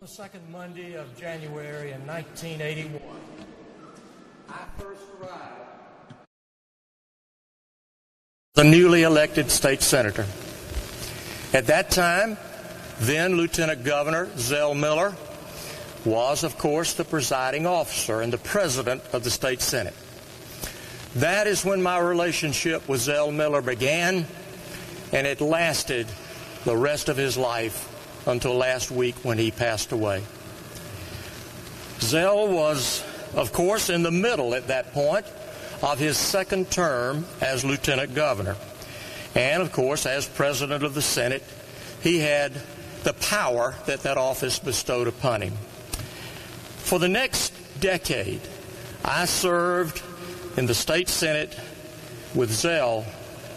The second Monday of January in 1981, I first arrived the newly elected state senator. At that time, then Lieutenant Governor Zell Miller was, of course, the presiding officer and the president of the state senate. That is when my relationship with Zell Miller began, and it lasted the rest of his life until last week when he passed away. Zell was, of course, in the middle at that point of his second term as lieutenant governor. And, of course, as president of the Senate, he had the power that that office bestowed upon him. For the next decade, I served in the state Senate with Zell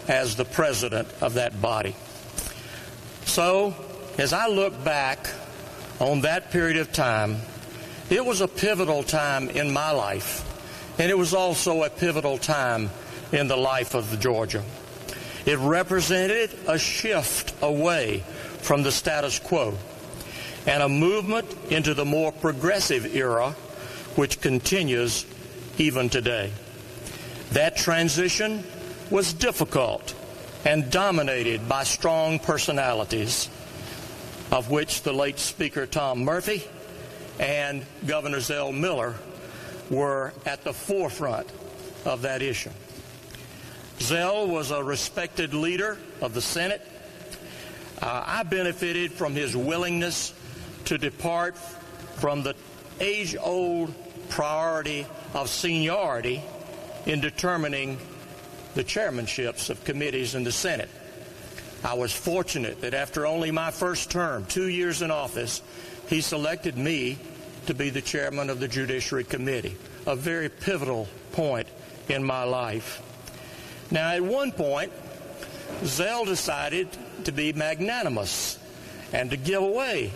as the president of that body. So, as I look back on that period of time, it was a pivotal time in my life, and it was also a pivotal time in the life of Georgia. It represented a shift away from the status quo and a movement into the more progressive era, which continues even today. That transition was difficult and dominated by strong personalities, of which the late Speaker Tom Murphy and Governor Zell Miller were at the forefront of that issue. Zell was a respected leader of the Senate. I benefited from his willingness to depart from the age-old priority of seniority in determining the chairmanships of committees in the Senate. I was fortunate that after only my first term, 2 years in office, he selected me to be the chairman of the Judiciary Committee, a very pivotal point in my life. Now, at one point, Zell decided to be magnanimous and to give away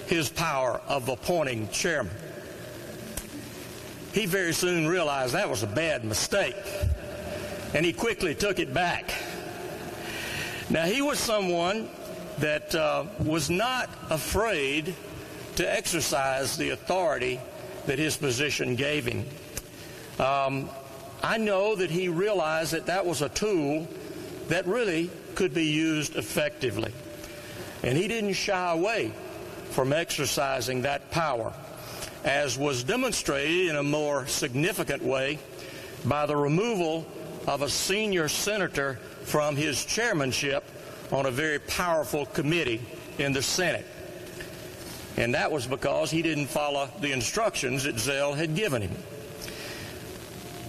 his power of appointing chairman. He very soon realized that was a bad mistake, and he quickly took it back. Now, he was someone that was not afraid to exercise the authority that his position gave him. I know that he realized that that was a tool that really could be used effectively. And he didn't shy away from exercising that power, as was demonstrated in a more significant way by the removal of a senior senator from his chairmanship on a very powerful committee in the Senate. And that was because he didn't follow the instructions that Zell had given him.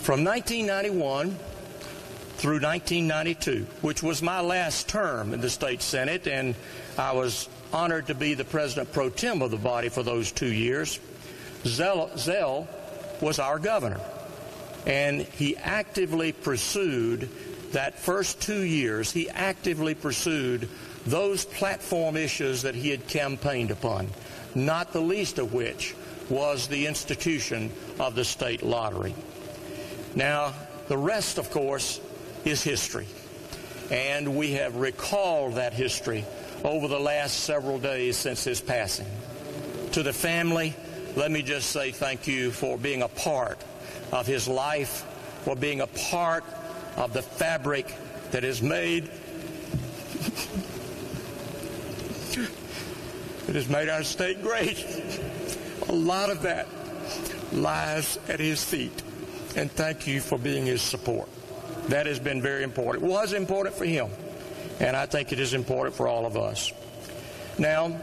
From 1991 through 1992, which was my last term in the state Senate, and I was honored to be the president pro tem of the body for those 2 years, Zell was our governor. And he actively pursued that first 2 years, he actively pursued those platform issues that he had campaigned upon, not the least of which was the institution of the state lottery. Now, the rest, of course, is history. And we have recalled that history over the last several days since his passing. To the family, let me just say thank you for being a part of his life, for being a part of the fabric that has made our state great. A lot of that lies at his feet, and thank you for being his support. That has been very important. It was important for him, and I think it is important for all of us. Now,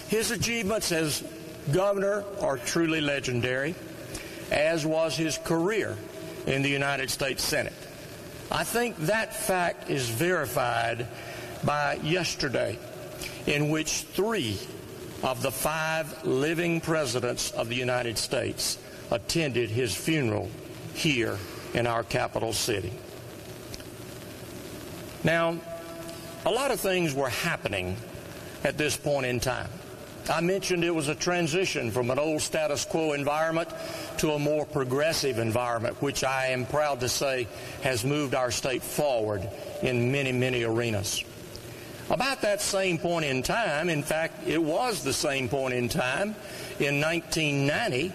his achievements as governor are truly legendary, as was his career in the United States Senate. I think that fact is verified by yesterday, in which 3 of the 5 living presidents of the United States attended his funeral here in our capital city. Now, a lot of things were happening at this point in time. I mentioned it was a transition from an old status quo environment to a more progressive environment, which I am proud to say has moved our state forward in many, many arenas. About that same point in time, in fact, it was the same point in time in 1990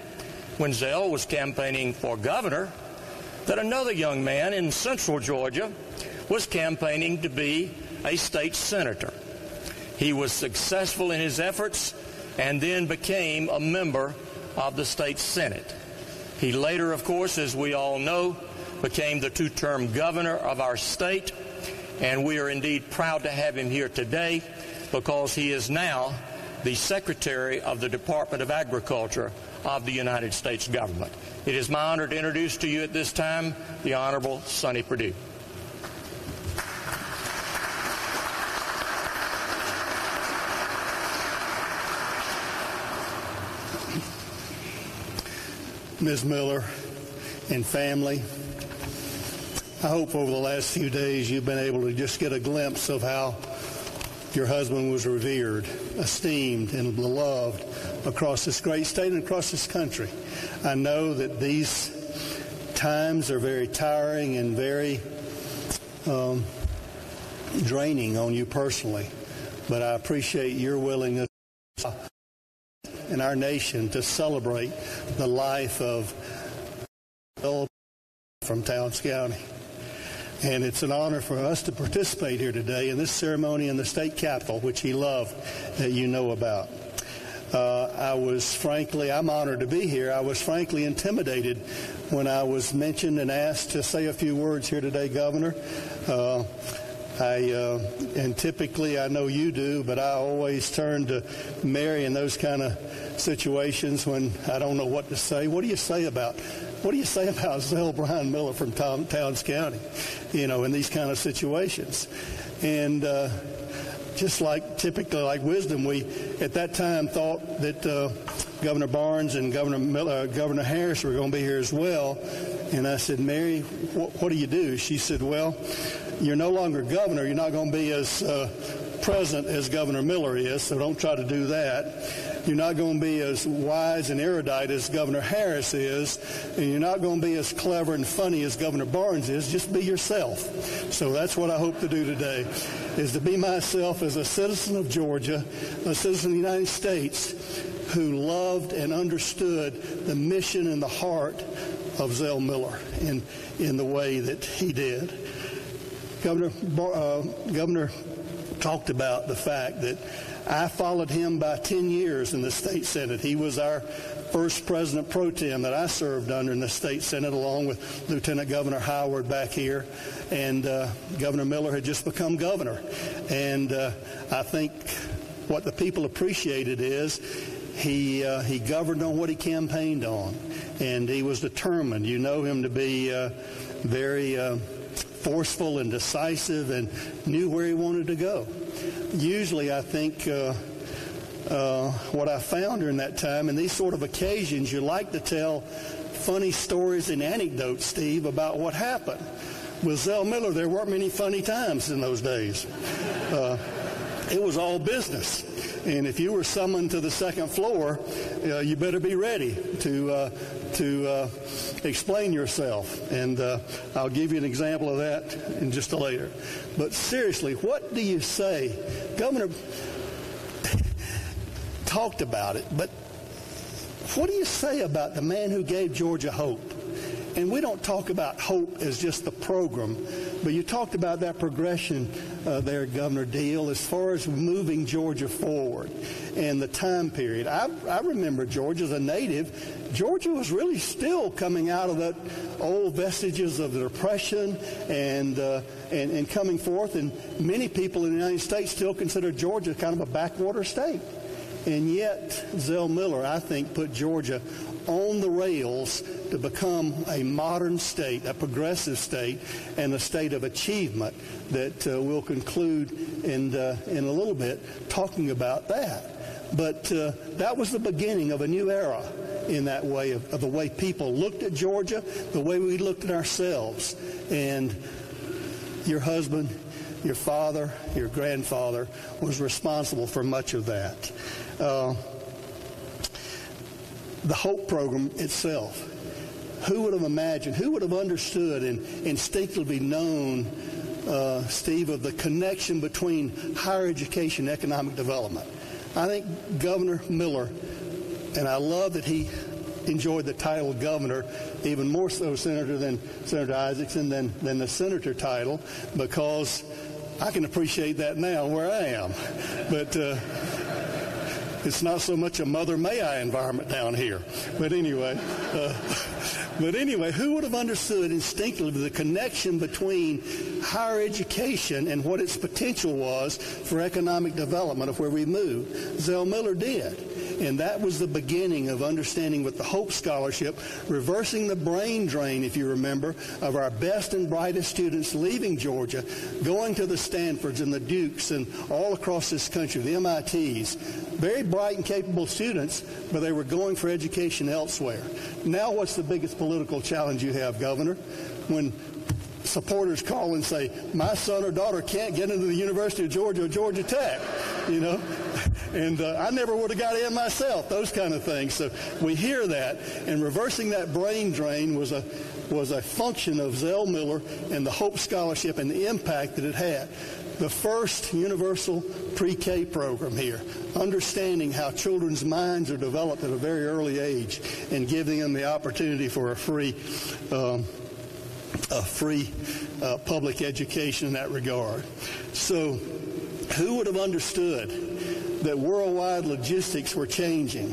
when Zell was campaigning for governor, that another young man in central Georgia was campaigning to be a state senator. He was successful in his efforts and then became a member of the state Senate. He later, of course, as we all know, became the two-term governor of our state, and we are indeed proud to have him here today because he is now the Secretary of the Department of Agriculture of the United States government. It is my honor to introduce to you at this time the Honorable Sonny Perdue. Ms. Miller and family, I hope over the last few days you've been able to just get a glimpse of how your husband was revered, esteemed, and beloved across this great state and across this country. I know that these times are very tiring and very draining on you personally, but I appreciate your willingness in our nation to celebrate the life of Zell from Towns County. And it's an honor for us to participate here today in this ceremony in the state capitol, which he loved, that you know about. I'm honored to be here. I was frankly intimidated when I was mentioned and asked to say a few words here today, Governor. And typically, I know you do, but I always turn to Mary in those kind of situations when I don't know what to say. What do you say about Zell Brian Miller from Towns County, in these kind of situations? And just like typically like wisdom, we at that time thought that Governor Barnes and Governor Harris were going to be here as well. And I said, Mary, what do you do? She said, well, you're no longer governor. You're not going to be as present as Governor Miller is, so don't try to do that. You're not going to be as wise and erudite as Governor Harris is, and you're not going to be as clever and funny as Governor Barnes is. Just be yourself. So that's what I hope to do today, is to be myself as a citizen of Georgia, a citizen of the United States, who loved and understood the mission and the heart of Zell Miller in the way that he did. Governor talked about the fact that I followed him by 10 years in the state Senate. He was our first president pro tem that I served under in the state Senate, along with Lieutenant Governor Howard back here. And Governor Miller had just become governor. And I think what the people appreciated is he governed on what he campaigned on. And he was determined. You know him to be very forceful and decisive and knew where he wanted to go. Usually, I think what I found during that time, in these sort of occasions, you like to tell funny stories and anecdotes, Steve, about what happened. With Zell Miller, there weren't many funny times in those days. It was all business. And if you were summoned to the second floor, you better be ready to explain yourself. And I'll give you an example of that in just a later. But seriously, what do you say? Governor talked about it, but what do you say about the man who gave Georgia hope? And we don't talk about hope as just the program, but you talked about that progression there, Governor Deal, as far as moving Georgia forward and the time period. I remember Georgia as a native. Georgia was really still coming out of that old vestiges of the Depression and coming forth, and many people in the United States still consider Georgia kind of a backwater state. And yet, Zell Miller, I think, put Georgia on the rails to become a modern state, a progressive state, and a state of achievement that we'll conclude in a little bit talking about that. But that was the beginning of a new era in that way, of the way people looked at Georgia, the way we looked at ourselves. And your husband, your father, your grandfather was responsible for much of that. The HOPE program itself, who would have imagined, who would have understood and instinctively known Steve, of the connection between higher education and economic development. I think Governor Miller, and I love that he enjoyed the title of governor, even more so senator than Senator Isaacson, than the senator title, because I can appreciate that now where I am. But it's not so much a Mother May I environment down here. But anyway, who would have understood instinctively the connection between higher education and what its potential was for economic development of where we move? Zell Miller did. And that was the beginning of understanding with the Hope Scholarship, reversing the brain drain, if you remember, of our best and brightest students leaving Georgia, going to the Stanfords and the Dukes and all across this country, the MITs. Very bright and capable students, but they were going for education elsewhere. Now what's the biggest political challenge you have, Governor? When supporters call and say, my son or daughter can't get into the University of Georgia or Georgia Tech, you know? And I never would have got in myself, those kind of things. So we hear that, and reversing that brain drain was a function of Zell Miller and the Hope Scholarship and the impact that it had. The first universal pre-K program here, understanding how children's minds are developed at a very early age and giving them the opportunity for a free public education in that regard. So who would have understood that worldwide logistics were changing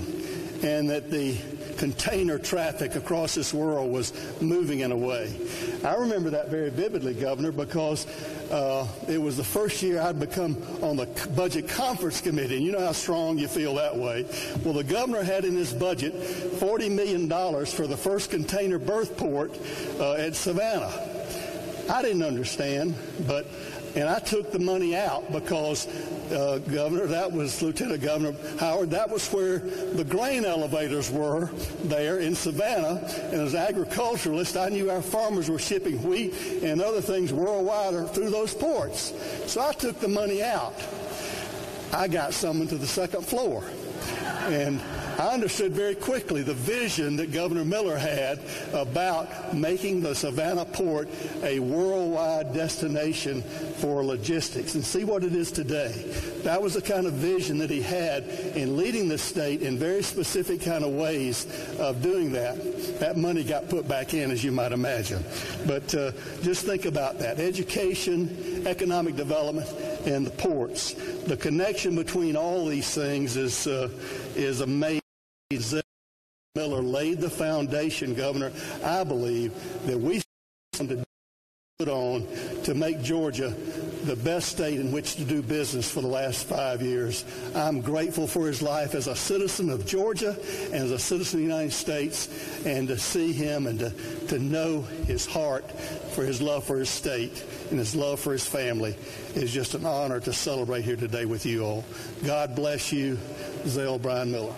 and that the container traffic across this world was moving in a way? I remember that very vividly, Governor, because it was the first year I'd become on the Budget Conference Committee, and you know how strong you feel that way. Well, the governor had in his budget $40 million for the first container berth port at Savannah. I didn't understand, and I took the money out because, Governor, that was Lieutenant Governor Howard, that was where the grain elevators were there in Savannah. And as an agriculturalist, I knew our farmers were shipping wheat and other things worldwide through those ports. So I took the money out. I got summoned to the second floor. And I understood very quickly the vision that Governor Miller had about making the Savannah port a worldwide destination for logistics, and see what it is today. That was the kind of vision that he had in leading the state in very specific kind of ways of doing that. That money got put back in, as you might imagine. But just think about that. Education, economic development, and the ports. The connection between all these things is amazing. Zell Miller laid the foundation, Governor, I believe, that we to put on to make Georgia the best state in which to do business for the last 5 years. I'm grateful for his life as a citizen of Georgia and as a citizen of the United States, and to see him and to know his heart for his love for his state and his love for his family is just an honor to celebrate here today with you all. God bless you, Zell Brian Miller.